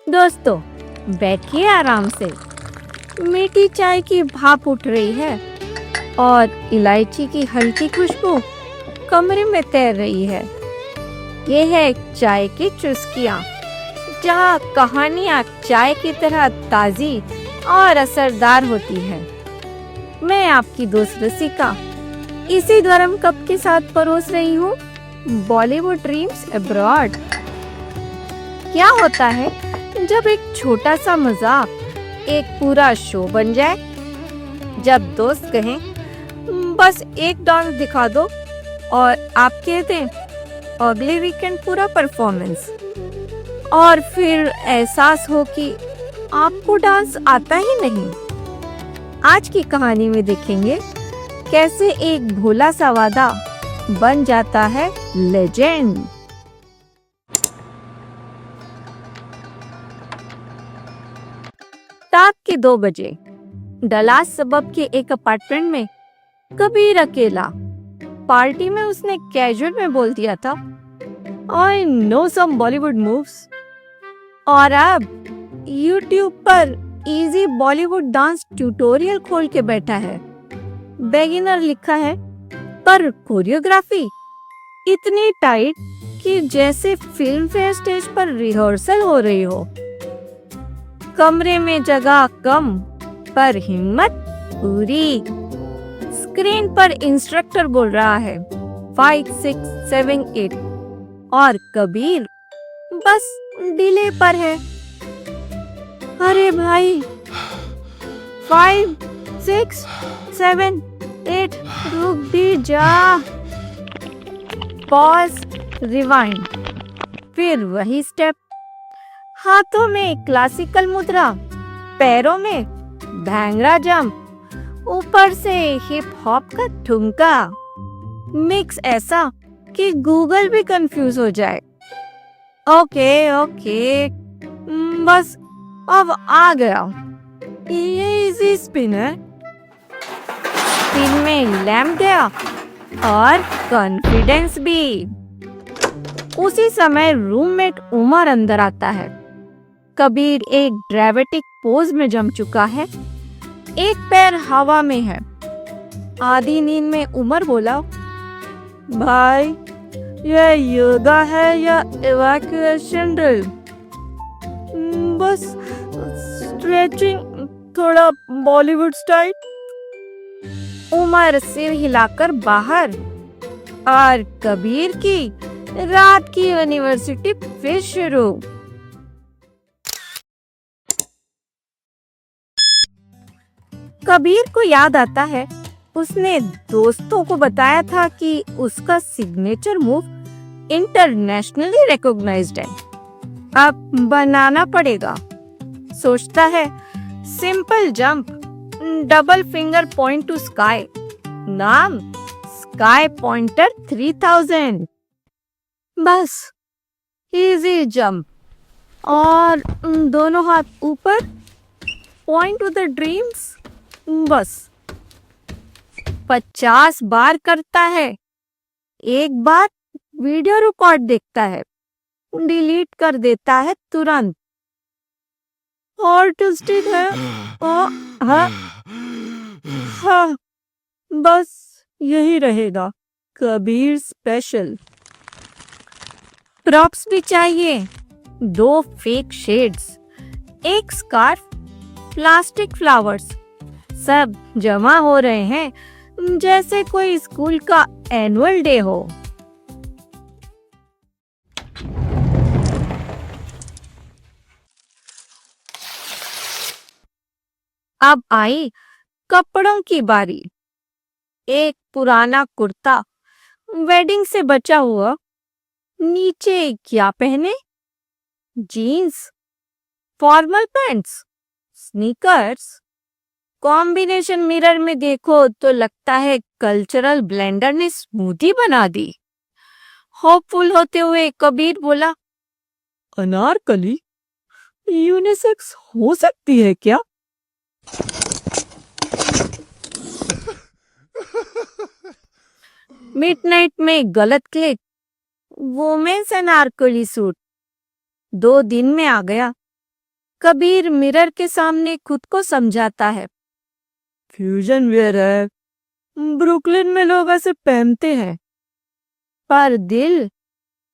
दोस्तों, बैठिए आराम से। मीठी चाय की भाप उठ रही है और इलायची की हल्की खुशबू कमरे में तैर रही है। ये है चाय की चुस्कियाँ, जहाँ कहानियाँ चाय की तरह ताज़ी और असरदार होती है। मैं आपकी दोस्त रसिका इसी गर्म कप के साथ परोस रही हूँ बॉलीवुड ड्रीम्स अब्रॉड। क्या होता है जब एक छोटा सा मजाक एक पूरा शो बन जाए? जब दोस्त कहें बस एक डांस दिखा दो और आप कहते हैं अगले वीकेंड पूरा परफॉर्मेंस, और फिर एहसास हो कि आपको डांस आता ही नहीं। आज की कहानी में देखेंगे कैसे एक भोला सा वादा बन जाता है लेजेंड। रात के 2 बजे डलास सबब के एक अपार्टमेंट में कबीर अकेला। पार्टी में उसने कैजुअल में बोल दिया था, I know some Bollywood moves, और अब यूट्यूब पर इजी बॉलीवुड डांस ट्यूटोरियल खोल के बैठा है। बेगिनर लिखा है, पर कोरियोग्राफी इतनी टाइट कि जैसे फिल्म फेयर स्टेज पर रिहर्सल हो रही हो। कमरे में जगह कम पर हिम्मत पूरी। स्क्रीन पर इंस्ट्रक्टर बोल रहा है 5, 6, 7, 8 और कबीर बस डिले पर है। अरे भाई, 5, 6, 7, 8 रुक भी जा। पॉज, रिवाइंड, फिर वही स्टेप। हाथों में क्लासिकल मुद्रा, पैरों में भांगड़ा जंप, ऊपर से हिप हॉप का ठुमका। मिक्स ऐसा कि गूगल भी कंफ्यूज हो जाए। ओके, बस अब आ गया। ये इजी स्पिन है। स्पिन में लैम्प गया और कॉन्फिडेंस भी। उसी समय रूममेट उमर अंदर आता है। कबीर एक ड्रामेटिक पोज में जम चुका है, एक पैर हवा में है। आधी नींद में उमर बोला, भाई ये योगा है या इवैक्यूएशन ड्रिल? बस स्ट्रेचिंग, थोड़ा बॉलीवुड स्टाइल। उमर सिर हिलाकर बाहर, और कबीर की रात की यूनिवर्सिटी फिर शुरू। कबीर को याद आता है, उसने दोस्तों को बताया था कि उसका सिग्नेचर मूव इंटरनेशनली रिकॉग्नाइज्ड है। अब बनाना पड़ेगा। सोचता है, simple jump, double finger point two sky, नाम स्काई पॉइंटर 3000। बस इजी जंप, और दोनों हाथ ऊपर, पॉइंट टू द ड्रीम्स। बस 50 बार करता है। एक बार वीडियो रिकॉर्ड देखता है, डिलीट कर देता है तुरंत। आर्टिस्टिक है। हाँ, हाँ, बस यही रहेगा कबीर स्पेशल। प्रॉप्स भी चाहिए, 2 फेक शेड्स, एक स्कार्फ, प्लास्टिक फ्लावर्स, सब जमा हो रहे हैं जैसे कोई स्कूल का एनुअल डे हो। अब आई कपड़ों की बारी। एक पुराना कुर्ता, वेडिंग से बचा हुआ। नीचे क्या पहने? Jeans, formal pants, sneakers. Combination mirror में देखो तो लगता है कल्चरल ब्लेंडर ने स्मूदी बना दी। होपफुल होते हुए कबीर बोला, अनारकली यूनिसेक्स हो सकती है क्या? मिडनाइट में गलत क्लिक। वुमेन्स अनारकली सूट 2 दिन में आ गया। कबीर मिरर के सामने खुद को समझाता है। फ्यूजन वेयर है, ब्रुकलिन में लोग ऐसे पहनते हैं, पर दिल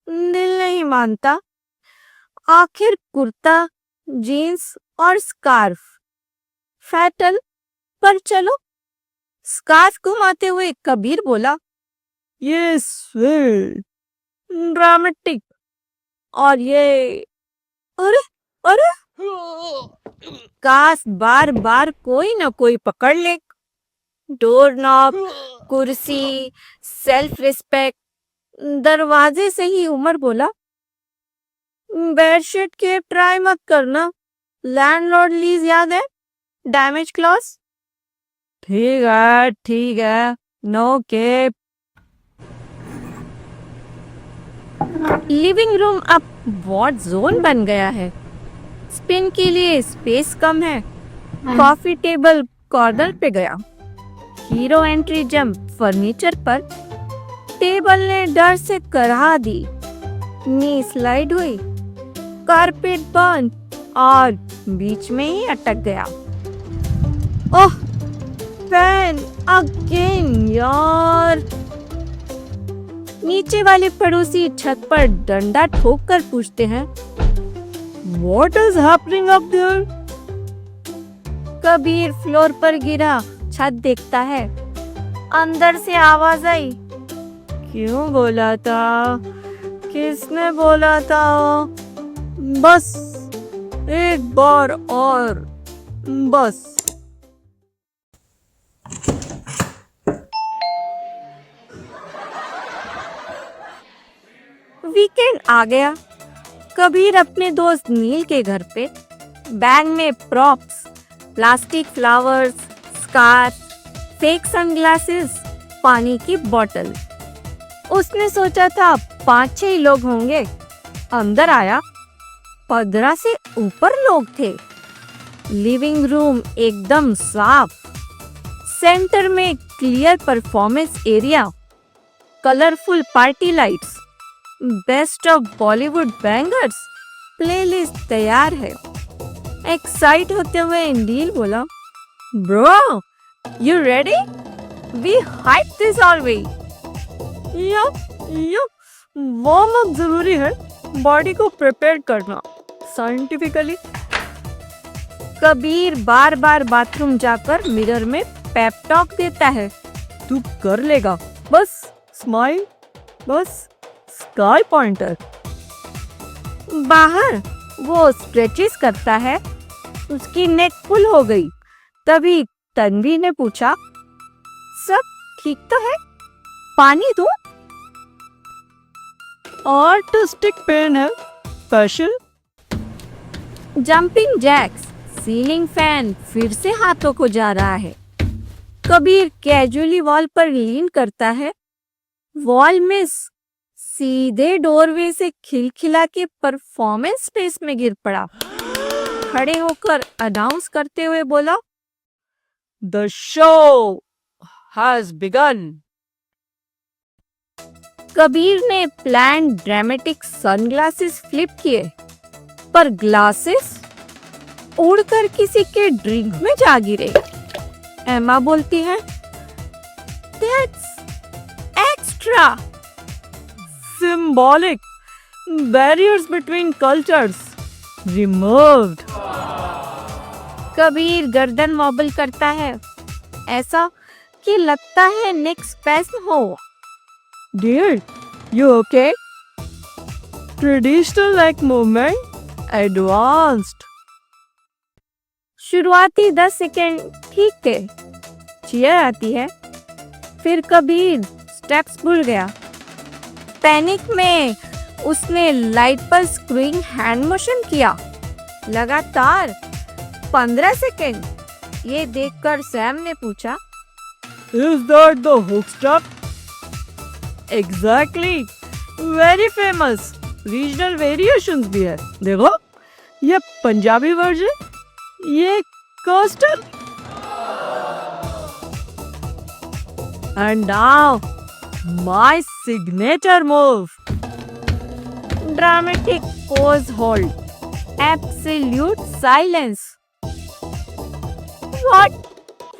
दिल नहीं मानता। आखिर कुर्ता, जीन्स और स्कार्फ फैटल, पर चलो। स्कार्फ घुमाते हुए कबीर बोला, ये स्वीट, ड्रामेटिक, और ये अरे अरे काश बार बार कोई ना कोई पकड़ ले। डोर नॉब, कुर्सी, सेल्फ रिस्पेक्ट। दरवाजे से ही उमर बोला, बेडशीट के ट्राई मत करना, लैंडलॉर्ड लीज याद है, डैमेज क्लॉज। ठीक है, नो केप। लिविंग रूम अब वॉर जोन बन गया है। स्पिन के लिए स्पेस कम है। कॉफी टेबल कॉर्नर पे गया। हीरो एंट्री जंप फर्नीचर पर। टेबल ने डर से कराह दी। नी स्लाइड हुई। कारपेट बर्न और बीच में ही अटक गया। ओह, फैन अगेन यार। नीचे वाले पड़ोसी छत पर डंडा ठोक कर पूछते हैं, What is happening up there? Kabir floor पर गिरा, छत देखता है। अंदर से आवाज आई, क्यों बोला था? किसने बोला था? बस एक बार और, बस। वीकेंड आ गया। कबीर अपने दोस्त नील के घर पे। बैग में props, plastic flowers, scarf, fake sunglasses, पानी की बोतल। उसने सोचा था 5-6 लोग होंगे। अंदर आया, 15 से ऊपर लोग थे। लिविंग रूम एकदम साफ। सेंटर में clear performance area, colourful party lights, best of Bollywood bangers. Playlist तैयार है। एक्साइट होते हुए नील बोला, bro, you ready? We hype this all way. Warm up जरूरी है, बॉडी को प्रिपेयर करना साइंटिफिकली। कबीर बार बार बाथरूम जाकर मिरर में पेप टॉक देता है, तू कर लेगा, बस स्माइल, बस स्काई पॉइंटर। बाहर वो स्ट्रेचेस करता है। उसकी नेक फुल हो गई। तभी तन्वी ने पूछा, सब ठीक तो है? पानी दूं? आर्टिस्टिक पेन है, special. Jumping jacks, ceiling fan फिर से हाथों को जा रहा है। कबीर कैजुअली वॉल पर लीन करता है। वॉल में सीधे डोरवे से खिलखिला के परफॉर्मेंस स्पेस में गिर पड़ा। खड़े होकर अनाउंस करते हुए बोला, the show has begin. Kabir ने प्लान ड्रामेटिक सनग्लासेस फ्लिप किए, पर ग्लासेस उड़कर किसी के ड्रिंक में जा गिरे। एमा बोलती है, that's extra symbolic, barriers between cultures removed। Kabir गर्दन वॉबल करता है, ऐसा कि लगता है नेक स्पैस्म हो। Dear, you okay? Traditional like movement, advanced। शुरुआती 10 सेकेंड ठीक थे। चीयर आती है। फिर कबीर स्टेप्स भूल गया। पैनिक में उसने लाइट पर स्क्रूइंग हैंड मोशन किया, लगातार 15 सेकेंड। ये देखकर सैम ने पूछा, Is that the hook step? Exactly, very famous। Regional variations भी है। देखो, ये पंजाबी वर्जन, ये coastal. And now my signature move, dramatic pose hold, Absolute silence. What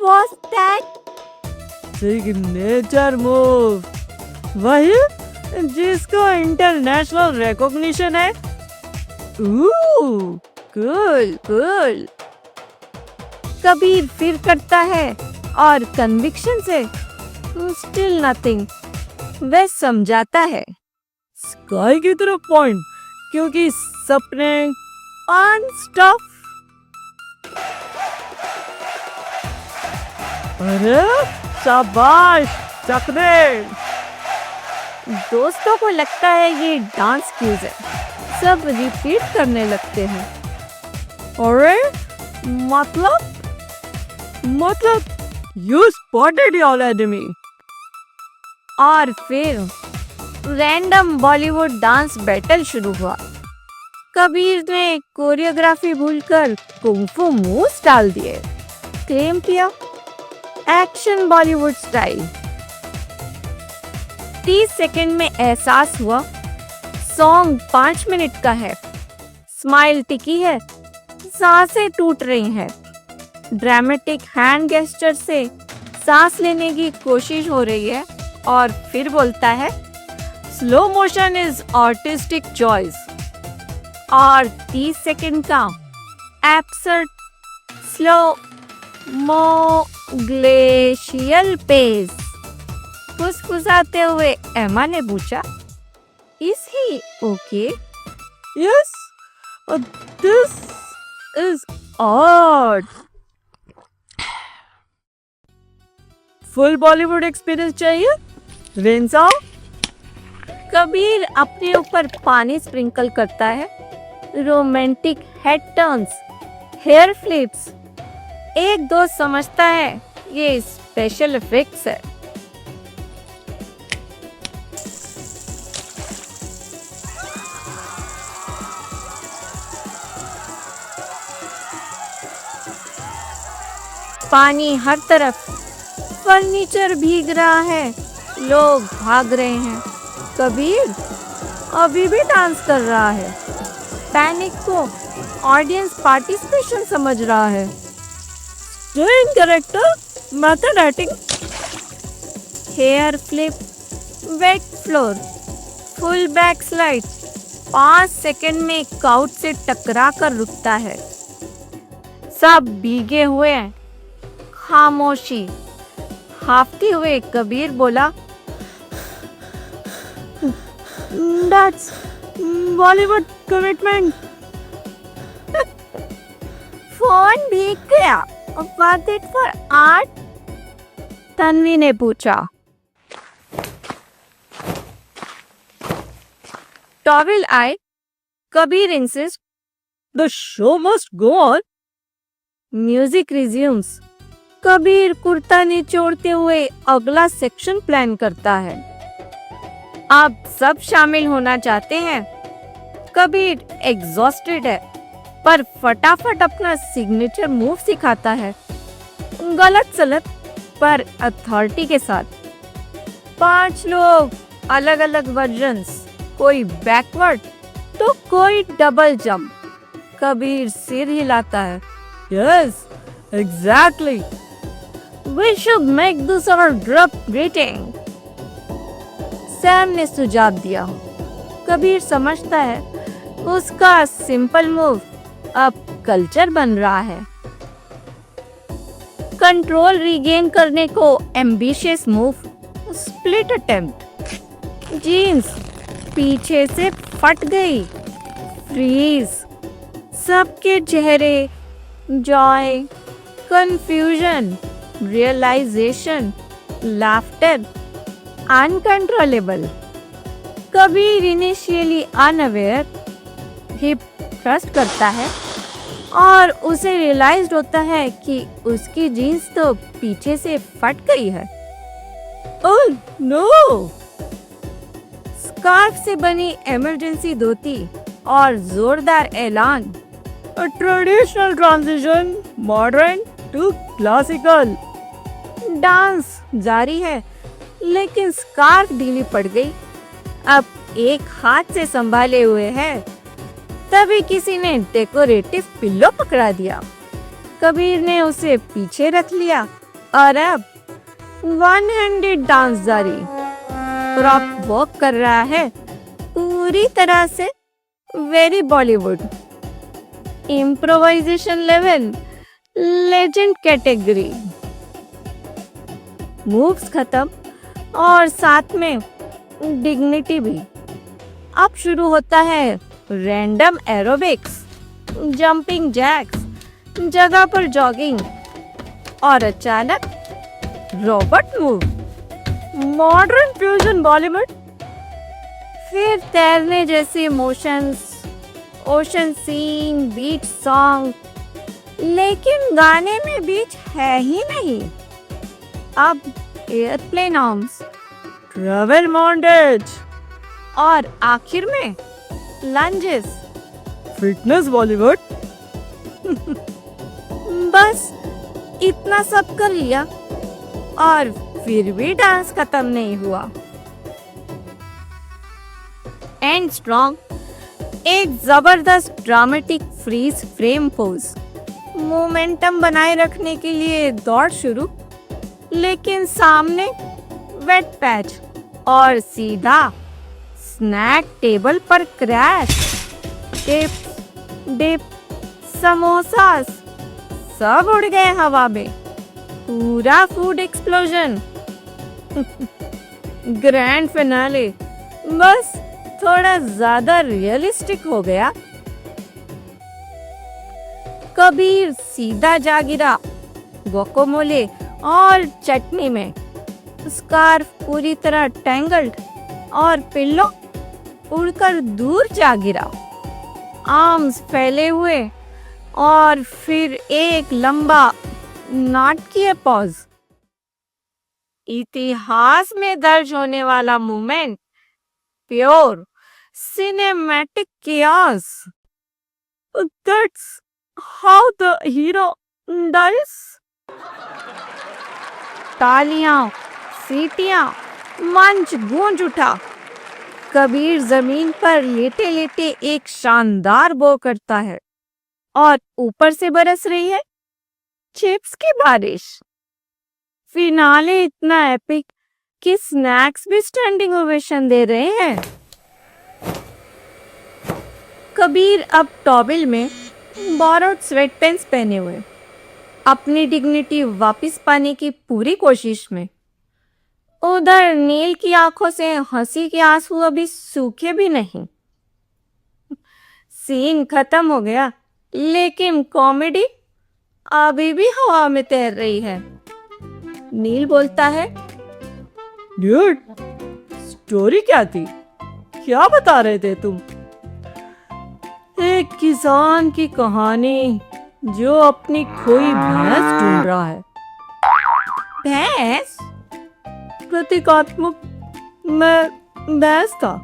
was that? Signature move, वही जिसको इंटरनेशनल रिकॉग्निशन है। Cool, cool. कबीर फिर करता है और कन्विक्शन से स्टिल नथिंग। वह समझाता है स्काई की तरफ पॉइंट, क्योंकि सपने ऑन स्टॉप। अरे शाबाश चकदे। दोस्तों को लगता है ये डांस क्यूज है, सब रिपीट करने लगते हैं। अरे मतलब यू स्पॉटेड योर एनिमी। और फिर रैंडम बॉलीवुड डांस बैटल शुरू हुआ। कबीर ने कोरियोग्राफी भूलकर कुंफू मूव्स डाल दिए। क्लेम किया एक्शन बॉलीवुड स्टाइल। 30 सेकंड में एहसास हुआ सॉन्ग 5 मिनट का है। स्माइल टिकी है, सांसें टूट रही हैं। ड्रामेटिक हैंड गेस्चर से सांस लेने की कोशिश हो रही है और फिर बोलता है slow motion is artistic choice. और 30 सेकंड का absurd slow mo glacial pace. फुसफुसाते हुए एमा ने पूछा is he okay? Yes, this is art. Full Bollywood experience चाहिए? Rinse out. कबीर अपने ऊपर पानी स्प्रिंकल करता है। Romantic head turns, hair flips. एक दोस्त समझता है ये स्पेशल इफेक्ट्स है। पानी हर तरफ, फर्नीचर भीग रहा है, लोग भाग रहे हैं। कबीर अभी भी डांस कर रहा है। पैनिक को ऑडियंस पार्टिसिपेशन समझ रहा है। Strain character, method acting. Hair flip, wet floor, full back slide. 5 second में काउट से टकरा कर रुकता है। सब भीगे हुए हैं। खामोशी। हाफते हुए कबीर बोला दैट्स बॉलीवुड कमिटमेंट। फोन भीग गया। Was it for art? Tanvi ने पूछा। टॉवेल आए। Kabir insist The show must go on. Music resumes. Kabir kurta निचोड़ते हुए अगला सेक्शन प्लान करता है। अब सब शामिल होना चाहते हैं। कबीर एग्जॉस्टेड है पर फटाफट अपना सिग्नेचर मूव सिखाता है। गलत सलत पर अथॉरिटी के साथ। 5 लोग, अलग अलग वर्जन्स, कोई बैकवर्ड तो कोई डबल जंप। कबीर सिर हिलाता है। Yes, exactly. We should make this our group greeting. Sam ने सुझाव दिया। कबीर समझता है उसका सिंपल मूव अब कल्चर बन रहा है। कंट्रोल रीगेन करने को ambitious move, split attempt. Jeans पीछे से फट गई। फ्रीज। सबके चेहरे joy, confusion, realisation, laughter, uncontrollable. Kabir initially unaware hip thrust करता है और उसे रियलाइज होता है कि उसकी जीन्स तो पीछे से फट गई है। Oh no! स्कार्फ से बनी इमरजेंसी धोती और जोरदार ऐलान। A traditional transition, modern to classical. Dance जारी है लेकिन स्कार्फ ढीली पड़ गई। अब एक हाथ से संभाले हुए है। तभी किसी ने डेकोरेटिव पिल्लो पकड़ा दिया। कबीर ने उसे पीछे रख लिया और अब वन हैंडेड डांस जारी। प्रॉप वॉक कर रहा है पूरी तरह से very Bollywood. Improvisation level legend category. Moves खत्म और साथ में डिग्निटी भी। अब शुरू होता है रैंडम एरोबिक्स, जंपिंग जैक्स, जगह पर जॉगिंग और अचानक robot move. Modern fusion Bollywood. फिर तैरने जैसे मोशंस, ओशन सीन, बीच सॉन्ग, लेकिन गाने में बीच है ही नहीं। अब एयरप्लेन आर्म्स, ट्रैवल मॉन्टेज और आखिर में लंजेस। फिटनेस बॉलीवुड। बस इतना सब कर लिया और फिर भी डांस खत्म नहीं हुआ। End strong. एक जबरदस्त dramatic freeze frame pose. Momentum बनाए रखने के लिए दौड़ शुरू, लेकिन सामने वेट पैच और सीधा स्नैक टेबल पर क्रैश। चिप्स, डिप, समोसास सब उड़ गए हवा में। पूरा फूड एक्सप्लोजन। ग्रैंड फिनाले बस थोड़ा ज्यादा रियलिस्टिक हो गया। कबीर सीधा जा गिरा गुआकामोले और चटनी में। स्कार्फ पूरी तरह टैंगल्ड और पिल्लो उड़कर दूर जा गिरा। आर्म्स फैले हुए और फिर एक लंबा नाटकीय पॉज। इतिहास में दर्ज होने वाला moment. Pure cinematic chaos. That's how the hero dies. तालियां, सीटियां, मंच गूंज उठा। कबीर जमीन पर लेटे लेटे एक शानदार बो करता है और ऊपर से बरस रही है चिप्स की बारिश। फिनाले इतना एपिक कि स्नैक्स भी स्टैंडिंग ओवेशन दे रहे हैं। कबीर अब टॉवेल में बोरोड स्वेटपैंट्स पहने हुए अपनी डिग्निटी वापस पाने की पूरी कोशिश में। उधर नील की आंखों से हंसी के आंसू अभी सूखे भी नहीं। सीन खत्म हो गया, लेकिन कॉमेडी अभी भी हवा में तैर रही है। नील बोलता है, ड्यूड, स्टोरी क्या थी? क्या बता रहे थे तुम? एक किसान की कहानी जो अपनी खोई भैंस ढूंढ रहा है। भैंस? प्रतीकात्मक मैं भैंस था।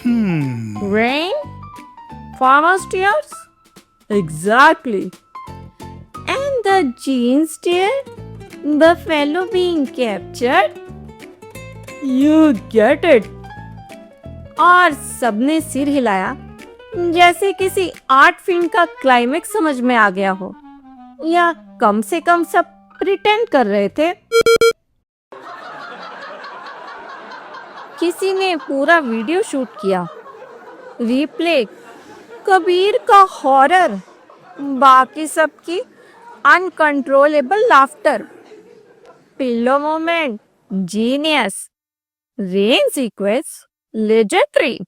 Rain? Farmers tears? Exactly. And the gene steer? Buffalo being captured? You get it. और सबने सिर हिलाया जैसे किसी आर्ट फिल्म का क्लाइमेक्स समझ में आ गया हो, या कम से कम सब प्रिटेंड कर रहे थे। किसी ने पूरा वीडियो शूट किया। रिप्ले कबीर का हॉरर, बाकी सबकी uncontrollable laughter. Pillow moment genius. Rain sequence legendary.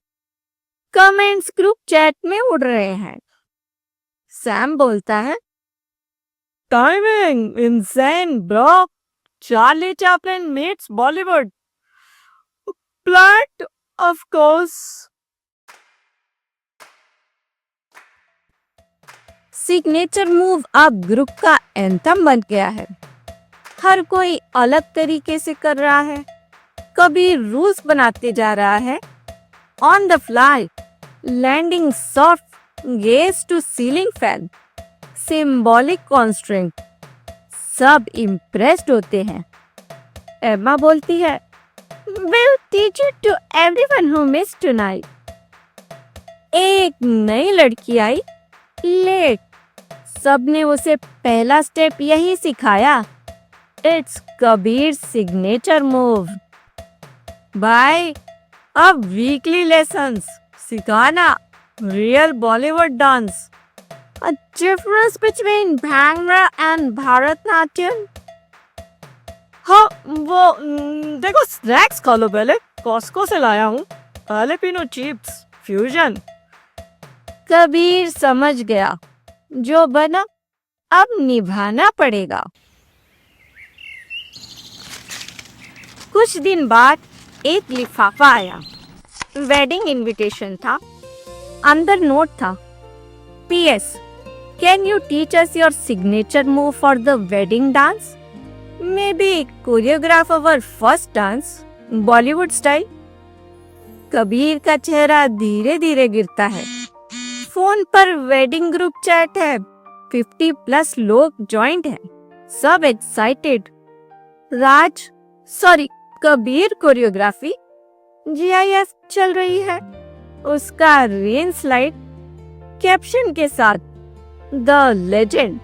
Comments group chat में उड़ रहे हैं। सैम बोलता है, timing insane bro. Charlie Chaplin meets Bollywood. Plot of course. Signature move अब ग्रुप का एंथम बन गया है। हर कोई अलग तरीके से कर रहा है। कबीर रूल्स बनाते जा रहा है। On the fly, landing soft gaze to ceiling fan, symbolic constraint. सब इम्प्रेस्ड होते हैं। एम्मा बोलती है, We'll teach it to everyone who missed tonight. एक नई लड़की आई लेट। सबने उसे पहला स्टेप यही सिखाया। It's Kabir signature move. भाई, अब वीकली लेसन्स सिखाना real Bollywood dance. A difference between Bhangra and Bharatnatyam? हाँ, देखो स्नैक्स खा लो पहले, कॉस्को से लाया हूँ। हालेपिनो चिप्स फ्यूजन। कबीर समझ गया, जो बना अब निभाना पड़ेगा। कुछ दिन बाद एक लिफाफा आया। वेडिंग इनविटेशन था। अंदर नोट था, PS, Can you teach us your signature move for the wedding dance? Maybe choreograph our first dance, Bollywood style. Kabir का चेहरा धीरे धीरे गिरता है। फोन पर वेडिंग ग्रुप चैट है। 50+ लोग ज्वाइंट हैं, सब एक्साइटेड। कबीर कोरियोग्राफी GIF चल रही है। उसका रेन स्लाइड कैप्शन के साथ द लेजेंड।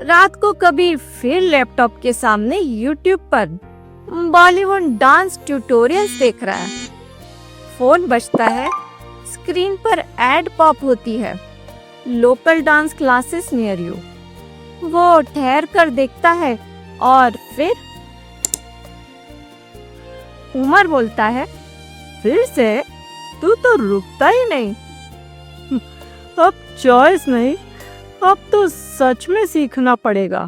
रात को कबीर फिर लैपटॉप के सामने YouTube पर बॉलीवुड डांस ट्यूटोरियल्स देख रहा है। फोन बजता है, स्क्रीन पर एड पॉप होती है, local dance classes near you. वो ठहर कर देखता है और फिर उमर बोलता है, फिर से? तू तो रुकता ही नहीं। अब चॉइस नहीं, अब तो सच में सीखना पड़ेगा।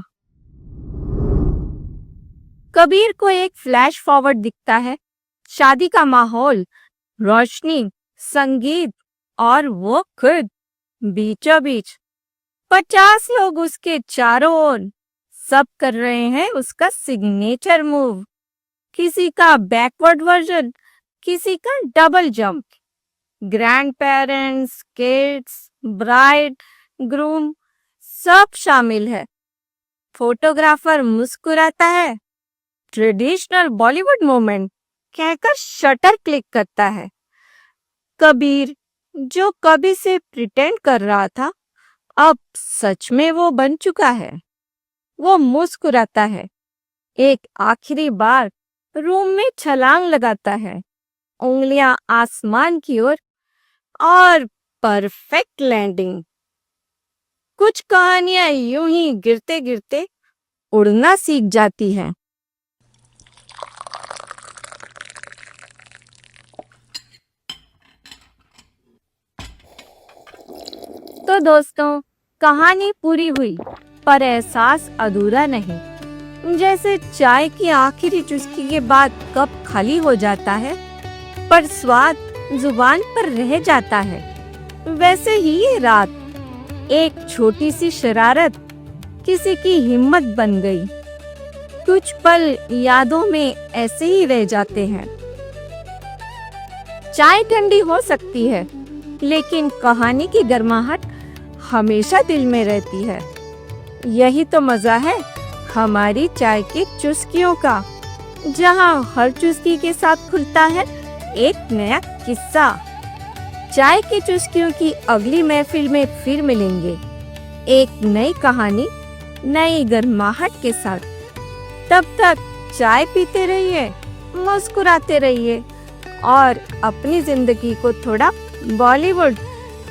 कबीर को एक फ्लैश फॉरवर्ड दिखता है। शादी का माहौल, रोशनी, संगीत और वो खुद बीचों बीच। 50 लोग उसके चारों ओर, सब कर रहे हैं उसका सिग्नेचर मूव। किसी का बैकवर्ड वर्जन, किसी का double jump. Grand parents, kids, bride, groom सब शामिल है। फोटोग्राफर मुस्कुराता है, ट्रेडिशनल बॉलीवुड मोमेंट कहकर शटर क्लिक करता है। कबीर, जो कभी से प्रिटेंड कर रहा था, अब सच में वो बन चुका है। वो मुस्कुराता है, एक आखिरी बार रूम में छलांग लगाता है, उंगलियां आसमान की ओर, और परफेक्ट लैंडिंग। कुछ कहानियां यूं ही गिरते गिरते उड़ना सीख जाती हैं। तो दोस्तों, कहानी पूरी हुई, पर एहसास अधूरा नहीं। जैसे चाय की आखिरी चुस्की के बाद कप खाली हो जाता है, पर स्वाद जुबान पर रह जाता है, वैसे ही ये रात एक छोटी सी शरारत किसी की हिम्मत बन गई। कुछ पल यादों में ऐसे ही रह जाते हैं। चाय ठंडी हो सकती है, लेकिन कहानी की गर्माहट हमेशा दिल में रहती है। यही तो मजा है हमारी चाय की चुस्कियों का, जहाँ हर चुस्की के साथ खुलता है एक नया किस्सा। चाय की चुस्कियों की अगली महफिल में फिर मिलेंगे, एक नई कहानी, नई गर्माहट के साथ। तब तक चाय पीते रहिए, मुस्कुराते रहिए और अपनी जिंदगी को थोड़ा बॉलीवुड,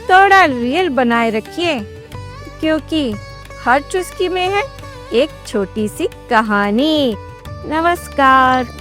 थोड़ा रियल बनाए रखिए, क्योंकि हर चुस्की में है एक छोटी सी कहानी। नमस्कार।